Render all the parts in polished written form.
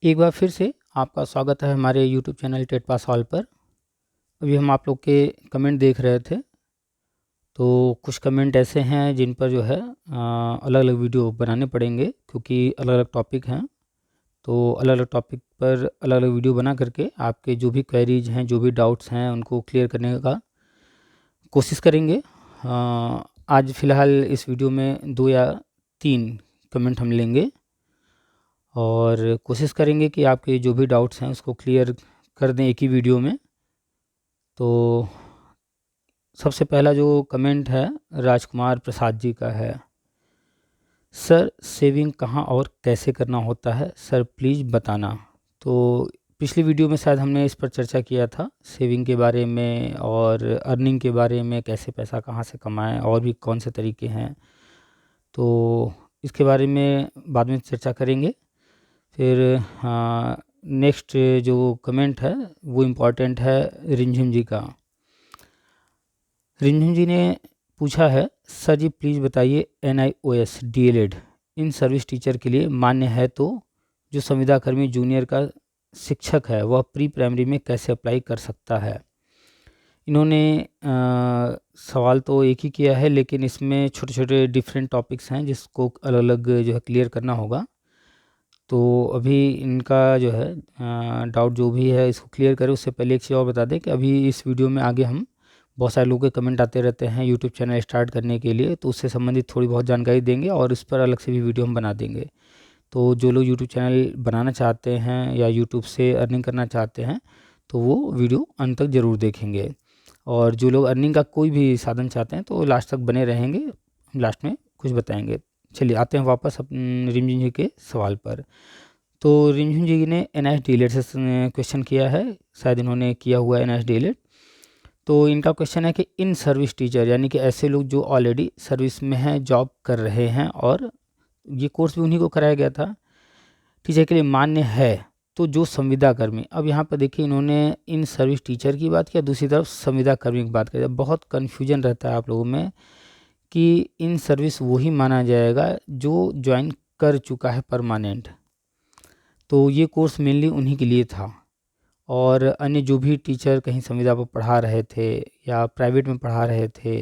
एक बार फिर से आपका स्वागत है हमारे YouTube channel TET pass all पर। अभी हम आप लोग के कमेंट देख रहे थे, तो कुछ कमेंट ऐसे हैं जिन पर जो है अलग अलग वीडियो बनाने पड़ेंगे क्योंकि अलग अलग टॉपिक हैं। तो अलग अलग टॉपिक पर अलग अलग वीडियो बना करके आपके जो भी क्वेरीज हैं, जो भी डाउट्स हैं, उनको क्लियर करने का कोशिश करेंगे। आज फ़िलहाल इस वीडियो में 2 या 3 कमेंट हम लेंगे और कोशिश करेंगे कि आपके जो भी डाउट्स हैं उसको क्लियर कर दें एक ही वीडियो में। तो सबसे पहला जो कमेंट है राजकुमार प्रसाद जी का है। सर, सेविंग कहाँ और कैसे करना होता है सर, प्लीज़ बताना। तो पिछली वीडियो में शायद हमने इस पर चर्चा किया था, सेविंग के बारे में और अर्निंग के बारे में, कैसे पैसा कहाँ से कमाएं और भी कौन से तरीके हैं। तो इसके बारे में बाद में चर्चा करेंगे। फिर नेक्स्ट जो कमेंट है वो इम्पॉर्टेंट है रिंझुम जी का। रिंझुम जी ने पूछा है, सर जी प्लीज़ बताइए NIOS DLED in service teacher के लिए मान्य है तो जो संविदा कर्मी जूनियर का शिक्षक है वह प्री प्राइमरी में कैसे अप्लाई कर सकता है। इन्होंने सवाल तो एक ही किया है, लेकिन इसमें छोटे छोटे डिफरेंट टॉपिक्स हैं जिसको अलग अलग जो है क्लियर करना होगा। तो अभी इनका जो है डाउट जो भी है इसको क्लियर करें उससे पहले एक चीज़ और बता दें कि अभी इस वीडियो में आगे हम बहुत सारे लोगों के कमेंट आते रहते हैं यूट्यूब चैनल स्टार्ट करने के लिए, तो उससे संबंधित थोड़ी बहुत जानकारी देंगे और इस पर अलग से भी वीडियो हम बना देंगे। तो जो लोग यूट्यूब चैनल बनाना चाहते हैं या यूट्यूब से अर्निंग करना चाहते हैं तो वो वीडियो अंत तक ज़रूर देखेंगे, और जो लोग अर्निंग का कोई भी साधन चाहते हैं तो लास्ट तक बने रहेंगे, लास्ट में कुछ बताएंगे। चलिए आते हैं वापस रिमझिम जी के सवाल पर। तो रिमझिम जी ने NIOS DLED से क्वेश्चन किया है, शायद इन्होंने किया हुआ है NIOS DLED। तो इनका क्वेश्चन है कि इन सर्विस टीचर यानी कि ऐसे लोग जो ऑलरेडी सर्विस में हैं, जॉब कर रहे हैं और ये कोर्स भी उन्हीं को कराया गया था, टीचर के लिए मान्य है तो जो संविदा कर्मी, अब यहाँ पर देखिए इन्होंने इन सर्विस टीचर की बात किया, दूसरी तरफ संविदा कर्मी की बात किया। बहुत कन्फ्यूजन रहता है आप लोगों में कि इन सर्विस वही माना जाएगा जो ज्वाइन कर चुका है परमानेंट। तो ये कोर्स मेनली उन्हीं के लिए था, और अन्य जो भी टीचर कहीं संविदा पर पढ़ा रहे थे या प्राइवेट में पढ़ा रहे थे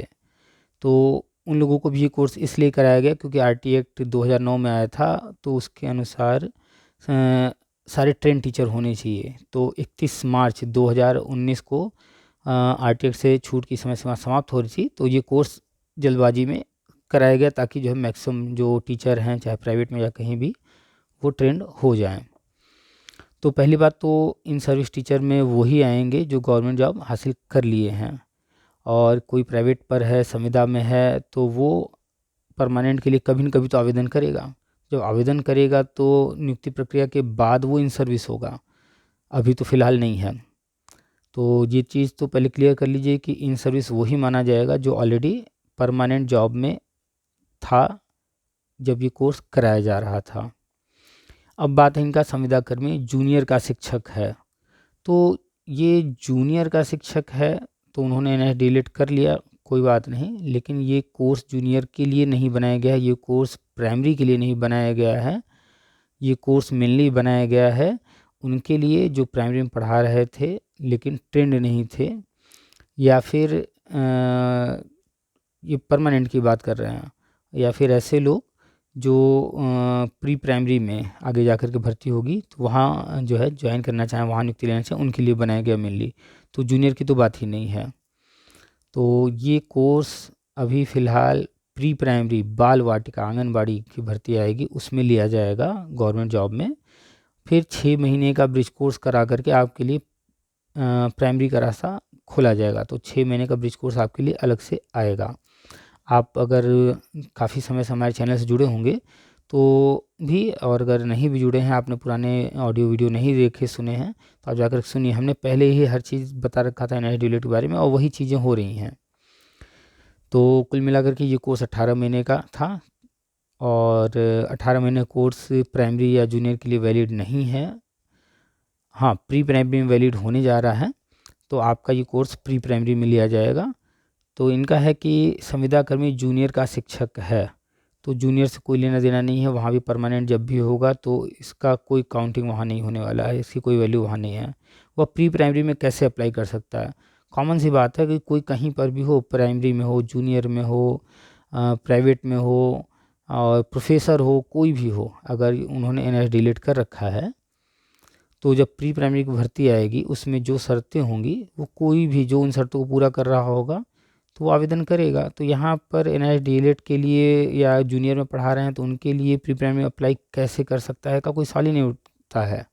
तो उन लोगों को भी ये कोर्स इसलिए कराया गया क्योंकि RT एक्ट 2009 में आया था, तो उसके अनुसार सारे ट्रेन टीचर होने चाहिए। तो 31 मार्च 2019 को RT एक्ट से छूट की समय सीमा समाप्त हो रही थी, तो ये कोर्स जल्दबाजी में कराया गया ताकि जो है मैक्सिमम जो टीचर हैं चाहे प्राइवेट में या कहीं भी वो ट्रेंड हो जाएं। तो पहली बात तो इन सर्विस टीचर में वही आएंगे जो गवर्नमेंट जॉब हासिल कर लिए हैं, और कोई प्राइवेट पर है, संविदा में है, तो वो परमानेंट के लिए कभी न कभी तो आवेदन करेगा। जब आवेदन करेगा तो नियुक्ति प्रक्रिया के बाद वो इन सर्विस होगा, अभी तो फ़िलहाल नहीं है। तो ये चीज़ तो पहले क्लियर कर लीजिए कि इन सर्विस वही माना जाएगा जो ऑलरेडी परमानेंट जॉब में था जब ये कोर्स कराया जा रहा था। अब बात है इनका संविदा कर्मी जूनियर का शिक्षक है। तो ये जूनियर का शिक्षक है तो उन्होंने NIOS DLED कर लिया, कोई बात नहीं, लेकिन ये कोर्स जूनियर के लिए नहीं बनाया गया है, ये कोर्स प्राइमरी के लिए नहीं बनाया गया है, ये कोर्स मेनली बनाया गया है उनके लिए जो प्राइमरी में पढ़ा रहे थे लेकिन ट्रेंड नहीं थे, या फिर ये परमानेंट की बात कर रहे हैं, या फिर ऐसे लोग जो प्री प्राइमरी में आगे जाकर के भर्ती होगी तो वहाँ जो है ज्वाइन करना चाहें, वहाँ नियुक्ति लेना चाहें, उनके लिए बनाया गया मेनली। तो जूनियर की तो बात ही नहीं है। तो ये कोर्स अभी फ़िलहाल प्री प्राइमरी बाल वाटिका आंगनबाड़ी की भर्ती आएगी उसमें लिया जाएगा गवर्नमेंट जॉब में। फिर 6 महीने का ब्रिज कोर्स करा करके आपके लिए प्राइमरी का रास्ता खोला जाएगा। तो 6 महीने का ब्रिज कोर्स आपके लिए अलग से आएगा। आप अगर काफ़ी समय से हमारे चैनल से जुड़े होंगे तो भी, और अगर नहीं भी जुड़े हैं, आपने पुराने ऑडियो वीडियो नहीं देखे सुने हैं तो आप जाकर सुनिए, हमने पहले ही हर चीज़ बता रखा था NIOS DLED के बारे में और वही चीज़ें हो रही हैं। तो कुल मिलाकर के ये कोर्स 18 महीने का था, और 18 महीने कोर्स प्राइमरी या जूनियर के लिए वैलिड नहीं है। हाँ, प्री प्राइमरी में वैलिड होने जा रहा है, तो आपका ये कोर्स प्री प्राइमरी में लिया जाएगा। तो इनका है कि संविदा कर्मी जूनियर का शिक्षक है तो जूनियर से कोई लेना देना नहीं है, वहाँ भी परमानेंट जब भी होगा तो इसका कोई काउंटिंग वहाँ नहीं होने वाला है, इसकी कोई वैल्यू वहाँ नहीं है। वह प्री प्राइमरी में कैसे अप्लाई कर सकता है? कॉमन सी बात है कि कोई कहीं पर भी हो, प्राइमरी में हो, जूनियर में हो, प्राइवेट में हो और प्रोफेसर हो, कोई भी हो, अगर उन्होंने NIS डिलीट कर रखा है तो जब प्री प्राइमरी की भर्ती आएगी उसमें जो शर्तें होंगी वो कोई भी जो उन शर्तों को पूरा कर रहा होगा तो वो आवेदन करेगा। तो यहाँ पर NIS डीएलएड के लिए या जूनियर में पढ़ा रहे हैं तो उनके लिए प्री प्राइमरी अप्लाई कैसे कर सकता है का कोई सवाल ही नहीं उठता है।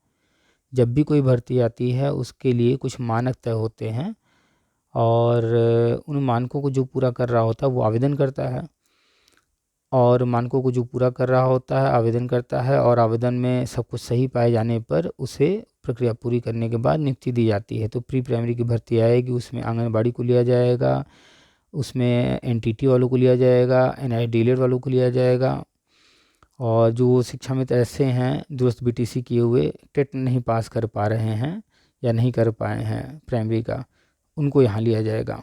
जब भी कोई भर्ती आती है उसके लिए कुछ मानक तय होते हैं और उन मानकों को जो पूरा कर रहा होता है वो आवेदन करता है, और मानकों को जो पूरा कर रहा होता है आवेदन करता है, और आवेदन में सब कुछ सही पाए जाने पर उसे प्रक्रिया पूरी करने के बाद नियुक्ति दी जाती है। तो प्री प्राइमरी की भर्ती आएगी, उसमें आंगनबाड़ी को लिया जाएगा, उसमें NTT वालों को लिया जाएगा, NIS डीएलएड वालों को लिया जाएगा, और जो शिक्षा मित्र ऐसे हैं दूरस्थ BTC किए हुए टेट नहीं पास कर पा रहे हैं या नहीं कर पाए हैं प्राइमरी का, उनको यहाँ लिया जाएगा।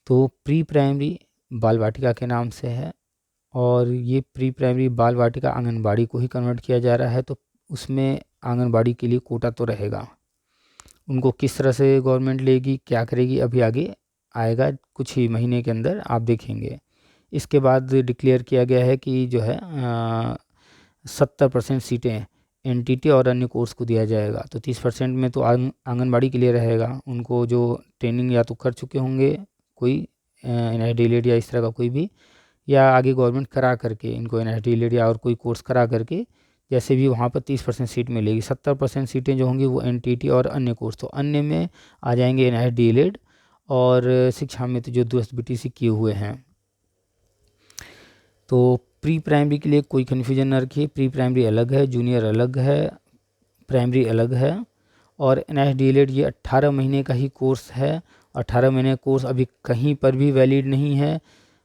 तो प्री प्राइमरी बाल वाटिका के नाम से है और ये प्री प्राइमरी बाल वाटिका आंगनबाड़ी को ही कन्वर्ट किया जा रहा है, तो उसमें आंगनबाड़ी के लिए कोटा तो रहेगा। उनको किस तरह से गवर्नमेंट लेगी, क्या करेगी, अभी आगे आएगा, कुछ ही महीने के अंदर आप देखेंगे। इसके बाद डिक्लेयर किया गया है कि जो है 70% सीटें NTT और अन्य कोर्स को दिया जाएगा। तो 30% में तो आंगनबाड़ी के लिए रहेगा, उनको जो ट्रेनिंग या तो कर चुके होंगे कोई NIS डीएलएड या इस तरह का कोई भी, या आगे गवर्नमेंट करा करके इनको NIS डीएलएड या और कोई कोर्स करा करके जैसे भी वहाँ पर 30% सीट मिलेगी। 70% सीटें जो होंगी वो NTT और अन्य कोर्स, तो अन्य में आ जाएंगे NIS डीएलएड और शिक्षा मित्र जो दूरस्थ BTC किए हुए हैं। तो प्री प्राइमरी के लिए कोई कन्फ्यूजन न रखिए, प्री प्राइमरी अलग है, जूनियर अलग है, प्राइमरी अलग है, और NIS डीएलएड ये 18 महीने का ही कोर्स है। 18 महीने कोर्स अभी कहीं पर भी वैलिड नहीं है।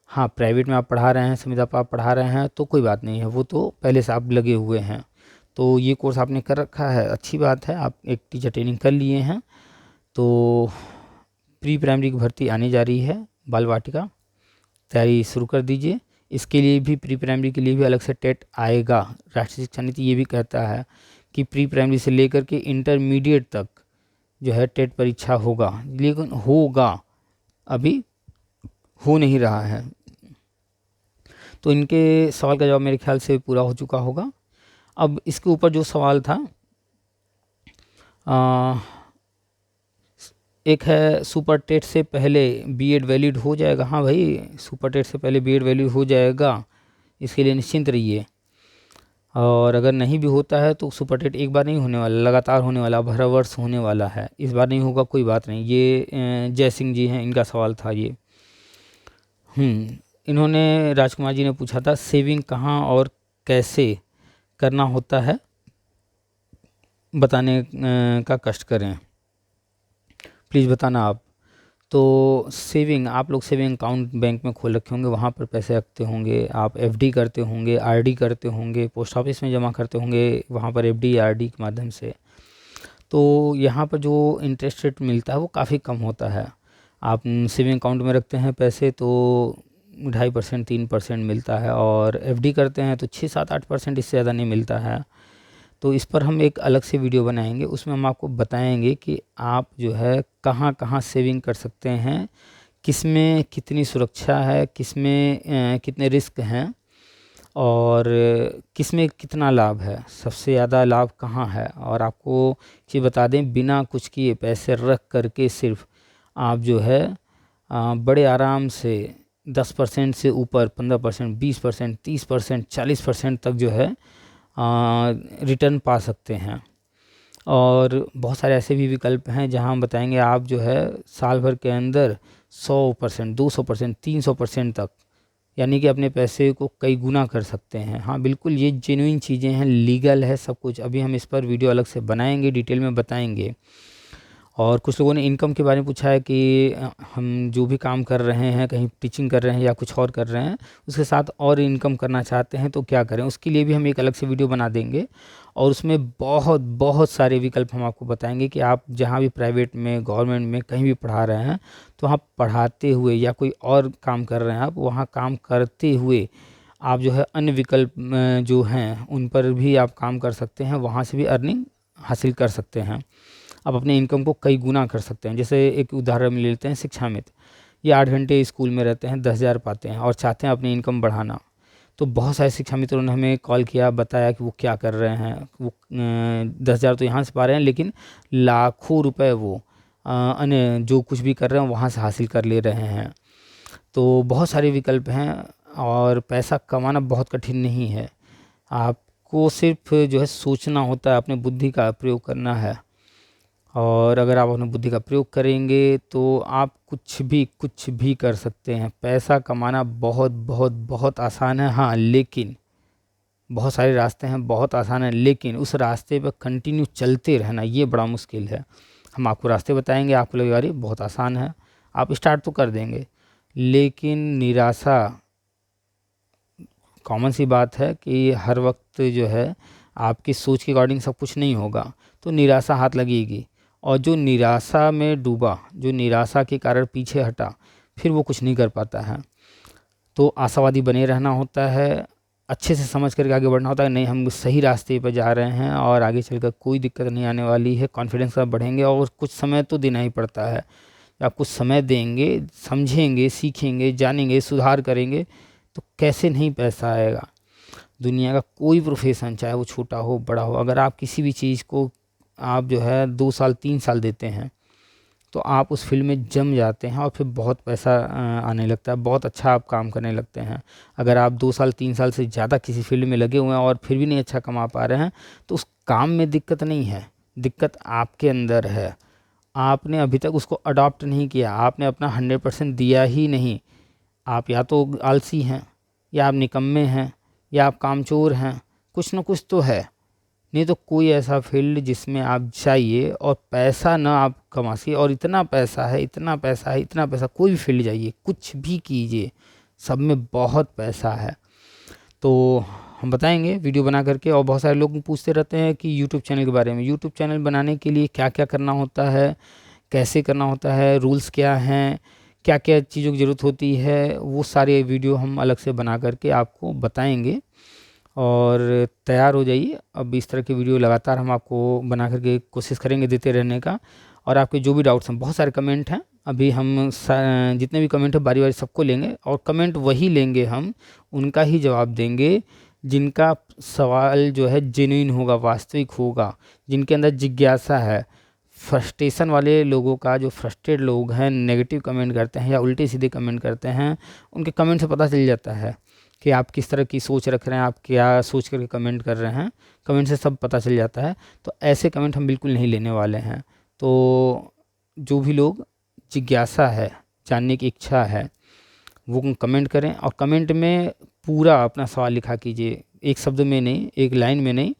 हाँ, प्राइवेट में आप पढ़ा रहे हैं, संविदा पर आप पढ़ा रहे हैं तो कोई बात नहीं है, वो तो पहले से आप लगे हुए हैं। तो ये कोर्स आपने कर रखा है, अच्छी बात है, आप एक टीचर ट्रेनिंग कर लिए हैं। तो प्री प्राइमरी की भर्ती आने जा रही है, बाल वाटिका तैयारी शुरू कर दीजिए। इसके लिए भी प्री प्राइमरी के लिए भी अलग से टेट आएगा। राष्ट्रीय शिक्षा नीति ये भी कहता है कि प्री प्राइमरी से लेकर के इंटरमीडिएट तक जो है टेट परीक्षा होगा, लेकिन होगा, अभी हो नहीं रहा है। तो इनके सवाल का जवाब मेरे ख्याल से पूरा हो चुका होगा। अब इसके ऊपर जो सवाल था एक है सुपर टेट से पहले बीएड वैलिड हो जाएगा। हाँ भाई, सुपर टेट से पहले बीएड वैलिड हो जाएगा, इसके लिए निश्चिंत रहिए। और अगर नहीं भी होता है तो सुपर टेट एक बार नहीं होने वाला, लगातार होने वाला, भरा वर्ष होने वाला है। इस बार नहीं होगा कोई बात नहीं। ये जय सिंह जी हैं, इनका सवाल था ये। इन्होंने राजकुमार जी ने पूछा था सेविंग कहाँ और कैसे करना होता है, बताने का कष्ट करें, प्लीज़ बताना आप। तो सेविंग, आप लोग सेविंग अकाउंट बैंक में खोल रखे होंगे, वहाँ पर पैसे रखते होंगे, आप FD करते होंगे, RD करते होंगे, पोस्ट ऑफिस में जमा करते होंगे, वहाँ पर FD या RD के माध्यम से। तो यहाँ पर जो इंटरेस्ट रेट मिलता है वो काफ़ी कम होता है। आप सेविंग अकाउंट में रखते हैं पैसे तो 2.5% 3% मिलता है, और FD करते हैं तो 6-7-8%, इससे ज़्यादा नहीं मिलता है। तो इस पर हम एक अलग से वीडियो बनाएंगे, उसमें हम आपको बताएंगे कि आप जो है कहाँ कहाँ सेविंग कर सकते हैं, किस में कितनी सुरक्षा है, किस में कितने रिस्क हैं, और किस में कितना लाभ है, सबसे ज़्यादा लाभ कहाँ है। और आपको ये बता दें, बिना कुछ किए पैसे रख करके सिर्फ आप जो है बड़े आराम से 10% से ऊपर 15%, 20%, 30%, 40% तक जो है रिटर्न पा सकते हैं। और बहुत सारे ऐसे भी विकल्प हैं जहां हम बताएंगे आप जो है साल भर के अंदर 100%, 200%, 300% तक, यानी कि अपने पैसे को कई गुना कर सकते हैं। हाँ बिल्कुल, ये जेन्युइन चीज़ें हैं, लीगल है सब कुछ। अभी हम इस पर वीडियो अलग से बनाएंगे, डिटेल में बताएंगे। और कुछ लोगों ने इनकम के बारे में पूछा है कि हम जो भी काम कर रहे हैं, कहीं टीचिंग कर रहे हैं या कुछ और कर रहे हैं, उसके साथ और इनकम करना चाहते हैं तो क्या करें। उसके लिए भी हम एक अलग से वीडियो बना देंगे, और उसमें बहुत बहुत सारे विकल्प हम आपको बताएंगे कि आप जहाँ भी प्राइवेट में, गवर्नमेंट में कहीं भी पढ़ा रहे हैं, तो वहाँ पढ़ाते हुए या कोई और काम कर रहे हैं आप, वहाँ काम करते हुए आप जो है अन्य विकल्प जो हैं उन पर भी आप काम कर सकते हैं, वहाँ से भी अर्निंग हासिल कर सकते हैं। आप अपने इनकम को कई गुना कर सकते हैं। जैसे एक उदाहरण ले लेते हैं शिक्षा मित्र, ये 8 घंटे स्कूल में रहते हैं, 10,000 पाते हैं और चाहते हैं अपनी इनकम बढ़ाना। तो बहुत सारे शिक्षा मित्रों ने हमें कॉल किया, बताया कि वो क्या कर रहे हैं। वो 10,000 तो यहाँ से पा रहे हैं, लेकिन लाखों रुपए वो अन्य जो कुछ भी कर रहे हैं वहाँ से हासिल कर ले रहे हैं। तो बहुत सारे विकल्प हैं और पैसा कमाना बहुत कठिन नहीं है। आपको सिर्फ जो है सोचना होता है, अपने बुद्धि का प्रयोग करना है। और अगर आप अपनी बुद्धि का प्रयोग करेंगे तो आप कुछ भी कर सकते हैं। पैसा कमाना बहुत बहुत बहुत आसान है। हाँ, लेकिन बहुत सारे रास्ते हैं, बहुत आसान है, लेकिन उस रास्ते पर कंटिन्यू चलते रहना ये बड़ा मुश्किल है। हम आपको रास्ते बताएंगे, आपको लगेगा अरे बहुत आसान है, आप स्टार्ट तो कर देंगे, लेकिन निराशा कॉमन सी बात है कि हर वक्त जो है आपकी सोच के अकॉर्डिंग सब कुछ नहीं होगा, तो निराशा हाथ लगेगी। और जो निराशा में डूबा, जो निराशा के कारण पीछे हटा, फिर वो कुछ नहीं कर पाता है। तो आशावादी बने रहना होता है, अच्छे से समझ करके आगे बढ़ना होता है। नहीं, हम सही रास्ते पर जा रहे हैं और आगे चलकर कोई दिक्कत नहीं आने वाली है। कॉन्फिडेंस का बढ़ेंगे और कुछ समय तो देना ही पड़ता है। आप कुछ समय देंगे, समझेंगे, सीखेंगे, जानेंगे, सुधार करेंगे, तो कैसे नहीं पैसा आएगा। दुनिया का कोई प्रोफेशन, चाहे वो छोटा हो बड़ा हो, अगर आप किसी भी चीज़ को आप जो है 2 साल 3 साल देते हैं तो आप उस फील्ड में जम जाते हैं और फिर बहुत पैसा आने लगता है, बहुत अच्छा आप काम करने लगते हैं। अगर आप 2 साल 3 साल से ज़्यादा किसी फील्ड में लगे हुए हैं और फिर भी नहीं अच्छा कमा पा रहे हैं, तो उस काम में दिक्कत नहीं है, दिक्कत आपके अंदर है। आपने अभी तक उसको अडॉप्ट नहीं किया, आपने अपना 100% दिया ही नहीं। आप या तो आलसी हैं, या आप निकम्मे हैं, या आप कामचोर हैं, कुछ ना कुछ तो है। नहीं तो कोई ऐसा फील्ड जिसमें आप जाइए और पैसा ना आप कमा सके, और इतना पैसा है, इतना पैसा है, इतना पैसा, कोई भी फील्ड जाइए, कुछ भी कीजिए, सब में बहुत पैसा है। तो हम बताएंगे वीडियो बना करके। और बहुत सारे लोग पूछते रहते हैं कि यूट्यूब चैनल के बारे में। यूट्यूब चैनल बनाने के लिए क्या क्या करना होता है, कैसे करना होता है, रूल्स क्या हैं, क्या क्या चीज़ों की ज़रूरत होती है, वो सारे वीडियो हम अलग से बना करके आपको बताएंगे। और तैयार हो जाइए, अब इस तरह के वीडियो लगातार हम आपको बना करके कोशिश करेंगे देते रहने का। और आपके जो भी डाउट्स हैं, बहुत सारे कमेंट हैं, अभी हम जितने भी कमेंट हैं बारी बारी सबको लेंगे, और कमेंट वही लेंगे, हम उनका ही जवाब देंगे जिनका सवाल जो है जेन्युइन होगा, वास्तविक होगा, जिनके अंदर जिज्ञासा है। फ्रस्ट्रेशन वाले लोगों का, जो फ्रस्ट्रेट लोग हैं, नेगेटिव कमेंट करते हैं या उल्टे सीधे कमेंट करते हैं, उनके कमेंट से पता चल जाता है कि आप किस तरह की सोच रख रहे हैं, आप क्या सोच करके कमेंट कर रहे हैं। कमेंट से सब पता चल जाता है। तो ऐसे कमेंट हम बिल्कुल नहीं लेने वाले हैं। तो जो भी लोग जिज्ञासा है, जानने की इच्छा है, वो कमेंट करें, और कमेंट में पूरा अपना सवाल लिखा कीजिए, एक शब्द में नहीं, एक लाइन में नहीं।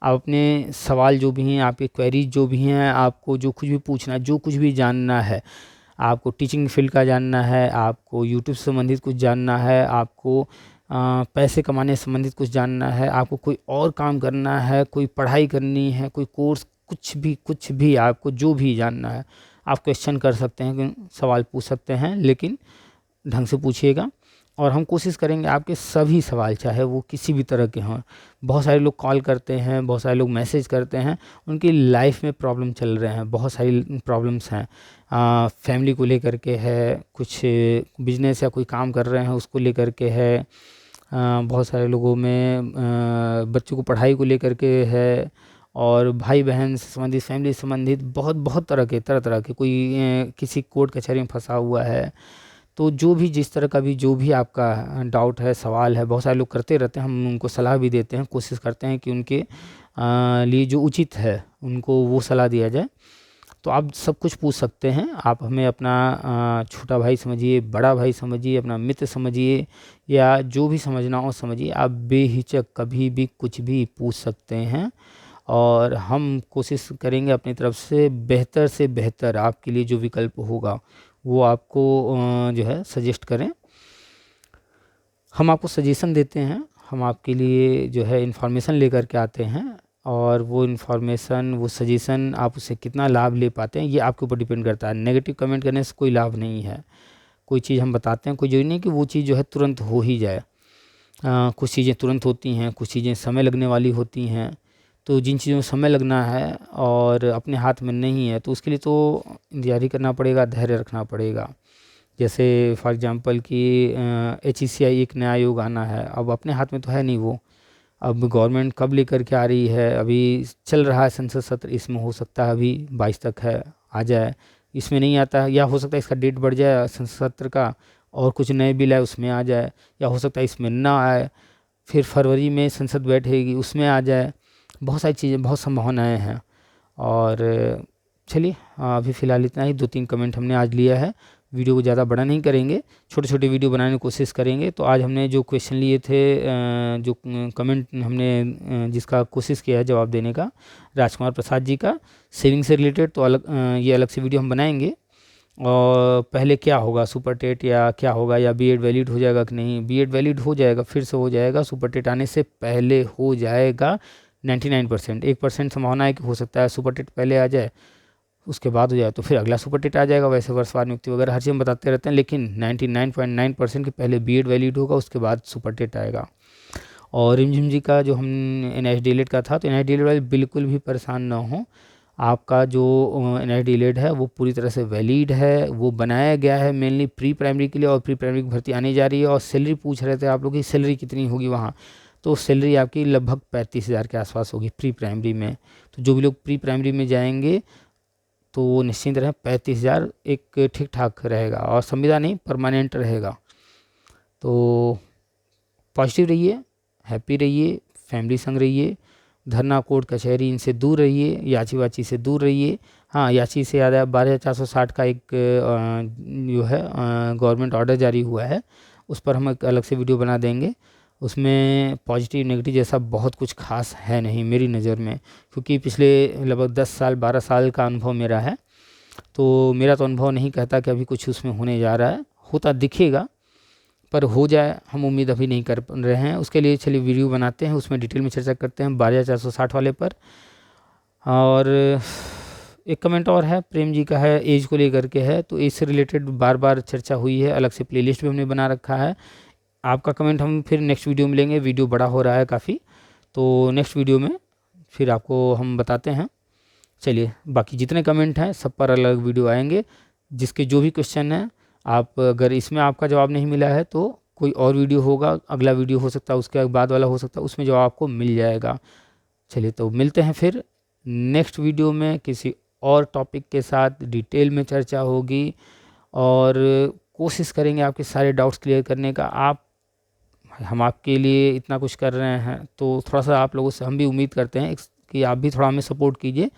आप अपने सवाल जो भी हैं, आपके क्वेरीज जो भी हैं, आपको जो कुछ भी पूछना, जो कुछ भी जानना है, आपको टीचिंग फील्ड का जानना है, आपको यूट्यूब से संबंधित कुछ जानना है, आपको पैसे कमाने से संबंधित कुछ जानना है, आपको कोई और काम करना है, कोई पढ़ाई करनी है, कोई कोर्स, कुछ भी आपको जो भी जानना है, आप क्वेश्चन कर सकते हैं, सवाल पूछ सकते हैं, लेकिन ढंग से पूछिएगा। और हम कोशिश करेंगे आपके सभी सवाल, चाहे वो किसी भी तरह के हों। बहुत सारे लोग कॉल करते हैं, बहुत सारे लोग मैसेज करते हैं, उनकी लाइफ में प्रॉब्लम चल रहे हैं, बहुत सारी प्रॉब्लम्स हैं। फैमिली को लेकर के है, कुछ बिजनेस या कोई काम कर रहे हैं उसको लेकर के है, बहुत सारे लोगों में बच्चों को पढ़ाई को लेकर के है, और भाई बहन से संबंधित, फैमिली से संबंधित, बहुत बहुत तरह तरह के, कोई किसी कोर्ट कचहरी में फंसा हुआ है। तो जो भी, जिस तरह का भी, जो भी आपका डाउट है, सवाल है, बहुत सारे लोग करते रहते हैं, हम उनको सलाह भी देते हैं, कोशिश करते हैं कि उनके लिए जो उचित है उनको वो सलाह दिया जाए। तो आप सब कुछ पूछ सकते हैं। आप हमें अपना छोटा भाई समझिए, बड़ा भाई समझिए, अपना मित्र समझिए, या जो भी समझना हो समझिए। आप बेहिचक कभी भी कुछ भी पूछ सकते हैं, और हम कोशिश करेंगे अपनी तरफ से बेहतर आपके लिए जो विकल्प होगा वो आपको जो है सजेस्ट करें। हम आपको सजेशन देते हैं, हम आपके लिए जो है इन्फॉर्मेशन लेकर के आते हैं, और वो इन्फॉर्मेशन, वो सजेशन, आप उससे कितना लाभ ले पाते हैं ये आपके ऊपर डिपेंड करता है। नेगेटिव कमेंट करने से कोई लाभ नहीं है। कोई चीज़ हम बताते हैं, कोई जरूरी नहीं कि वो चीज़ जो है तुरंत हो ही जाए। कुछ चीज़ें तुरंत होती हैं, कुछ चीज़ें समय लगने वाली होती हैं। तो जिन चीज़ों में समय लगना है और अपने हाथ में नहीं है तो उसके लिए तो इंतज़ार ही करना पड़ेगा, धैर्य रखना पड़ेगा। जैसे फॉर एग्ज़ाम्पल कि HECI एक नया आयोग आना है, अब अपने हाथ में तो है नहीं वो। अब गवर्नमेंट कब लेकर के आ रही है, अभी चल रहा है संसद सत्र, इसमें हो सकता है अभी 22 तक है आ जाए, इसमें नहीं आता है, या हो सकता है इसका डेट बढ़ जाए संसद सत्र का और कुछ नए बिल आए उसमें आ जाए, या हो सकता है इसमें ना आए, फिर फरवरी में संसद बैठेगी उसमें आ जाए। बहुत सारी चीज़ें, बहुत संभावनाएं हैं। और चलिए अभी फ़िलहाल इतना ही, 2-3 कमेंट हमने आज लिया है। वीडियो को ज़्यादा बड़ा नहीं करेंगे, छोटे छोटे वीडियो बनाने की कोशिश करेंगे। तो आज हमने जो क्वेश्चन लिए थे, जो कमेंट हमने जिसका कोशिश किया है जवाब देने का, राजकुमार प्रसाद जी का सेविंग से रिलेटेड, तो ये अलग से वीडियो हम बनाएंगे। और पहले क्या होगा, सुपर टेट या क्या होगा, या बीएड वैलिड हो जाएगा कि नहीं। बीएड वैलिड हो जाएगा, फिर से हो जाएगा, सुपर टेट आने से पहले हो जाएगा 99%। 1% संभावना है कि हो सकता है सुपर टेट पहले आ जाए, उसके बाद हो जाए तो फिर अगला सुपर टेट आ जाएगा। वैसे वर्षवार नियुक्ति वगैरह हर चीज़ हम बताते रहते हैं, लेकिन 99.9% के पहले बीएड वैलिड होगा, उसके बाद सुपर टेट आएगा। और रिमझिम जी का जो हम NIH का था, तो NIH वाले बिल्कुल भी परेशान ना हो। आपका जो NIH है वो पूरी तरह से वैलिड है, वो बनाया गया है मेनली प्री प्राइमरी के लिए, और प्री प्राइमरी की भर्ती आने जा रही है। और सैलरी पूछ रहे थे आप लोग की सैलरी कितनी होगी वहाँ, तो सैलरी आपकी लगभग 35,000 के आसपास होगी प्री प्राइमरी में। तो जो भी लोग प्री प्राइमरी में जाएंगे तो निश्चिंत रहें, 35,000 एक ठीक ठाक रहेगा, और संविदा नहीं परमानेंट रहेगा। तो पॉजिटिव रहिए, हैप्पी रहिए, फैमिली संग रहिए, धरना कोर्ट कचहरी इनसे दूर रहिए, याची वाची से दूर रहिए। हाँ, याची से याद है 12,460 का एक जो है गवर्नमेंट ऑर्डर जारी हुआ है, उस पर हम एक अलग से वीडियो बना देंगे। उसमें पॉजिटिव नेगेटिव जैसा बहुत कुछ खास है नहीं मेरी नज़र में, क्योंकि पिछले लगभग 10 साल 12 साल का अनुभव मेरा है। तो मेरा तो अनुभव नहीं कहता कि अभी कुछ उसमें होने जा रहा है, होता दिखेगा, पर हो जाए हम उम्मीद अभी नहीं कर रहे हैं। उसके लिए चलिए वीडियो बनाते हैं, उसमें डिटेल में चर्चा करते हैं 12,460 वाले पर। और एक कमेंट और है, प्रेम जी का है, एज को लेकर के है, तो एज से रिलेटेड बार बार चर्चा हुई है, अलग से प्लेलिस्ट भी हमने बना रखा है। आपका कमेंट हम फिर नेक्स्ट वीडियो में लेंगे, वीडियो बड़ा हो रहा है काफ़ी, तो नेक्स्ट वीडियो में फिर आपको हम बताते हैं। चलिए, बाकी जितने कमेंट हैं सब पर अलग वीडियो आएंगे, जिसके जो भी क्वेश्चन हैं, आप अगर इसमें आपका जवाब नहीं मिला है तो कोई और वीडियो होगा, अगला वीडियो हो सकता है, उसके बाद वाला हो सकता है, उसमें जवाब आपको मिल जाएगा। चलिए, तो मिलते हैं फिर नेक्स्ट वीडियो में, किसी और टॉपिक के साथ डिटेल में चर्चा होगी, और कोशिश करेंगे आपके सारे डाउट्स क्लियर करने का। हम आपके लिए इतना कुछ कर रहे हैं, तो थोड़ा सा आप लोगों से हम भी उम्मीद करते हैं कि आप भी थोड़ा हमें सपोर्ट कीजिए,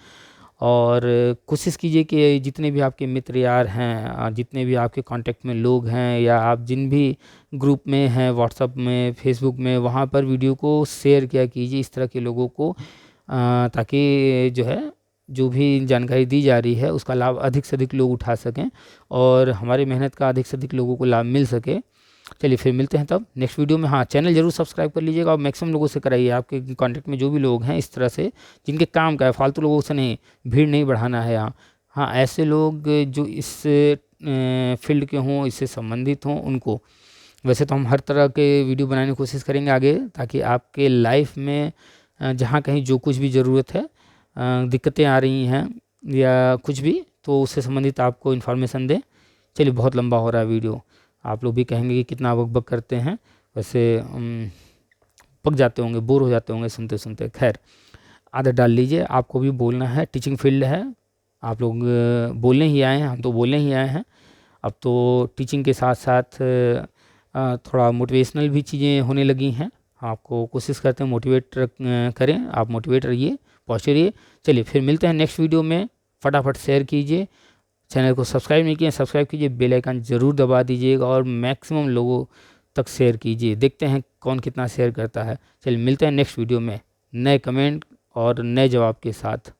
और कोशिश कीजिए कि जितने भी आपके मित्र यार हैं, जितने भी आपके कांटेक्ट में लोग हैं, या आप जिन भी ग्रुप में हैं, व्हाट्सएप में, फेसबुक में, वहाँ पर वीडियो को शेयर किया कीजिए इस तरह के लोगों को, ताकि जो है जो भी जानकारी दी जा रही है उसका लाभ अधिक से अधिक लोग उठा सकें, और हमारी मेहनत का अधिक से अधिक लोगों को लाभ मिल सके। चलिए, फिर मिलते हैं तब नेक्स्ट वीडियो में। हाँ, चैनल जरूर सब्सक्राइब कर लीजिएगा, और मैक्सिमम लोगों से कराइए, आपके कांटेक्ट में जो भी लोग हैं इस तरह से, जिनके काम का है, फालतू लोगों से नहीं, भीड़ नहीं बढ़ाना है यहाँ। हाँ, ऐसे लोग जो इस फील्ड के हों, इससे संबंधित हों, उनको। वैसे तो हम हर तरह के वीडियो बनाने की कोशिश करेंगे आगे, ताकि आपके लाइफ में जहाँ कहीं जो कुछ भी ज़रूरत है, दिक्कतें आ रही हैं या कुछ भी, तो उससे संबंधित आपको इन्फॉर्मेशन दें। चलिए, बहुत लंबा हो रहा है वीडियो, आप लोग भी कहेंगे कि कितना बक करते हैं, वैसे पक जाते होंगे, बोर हो जाते होंगे सुनते सुनते। खैर, आदत डाल लीजिए, आपको भी बोलना है, टीचिंग फील्ड है, आप लोग बोलने ही आए हैं, हम तो बोलने ही आए हैं। अब तो टीचिंग के साथ साथ थोड़ा मोटिवेशनल भी चीज़ें होने लगी हैं, आपको कोशिश करते हैं मोटिवेट करें, आप मोटिवेट रहिए, पॉजिटिव रहिए। चलिए, फिर मिलते हैं नेक्स्ट वीडियो में, फटाफट शेयर कीजिए, चैनल को सब्सक्राइब नहीं किए सब्सक्राइब कीजिए, बेल आइकन ज़रूर दबा दीजिएगा, और मैक्सिमम लोगों तक शेयर कीजिए, देखते हैं कौन कितना शेयर करता है। चलिए, मिलते हैं नेक्स्ट वीडियो में नए कमेंट और नए जवाब के साथ।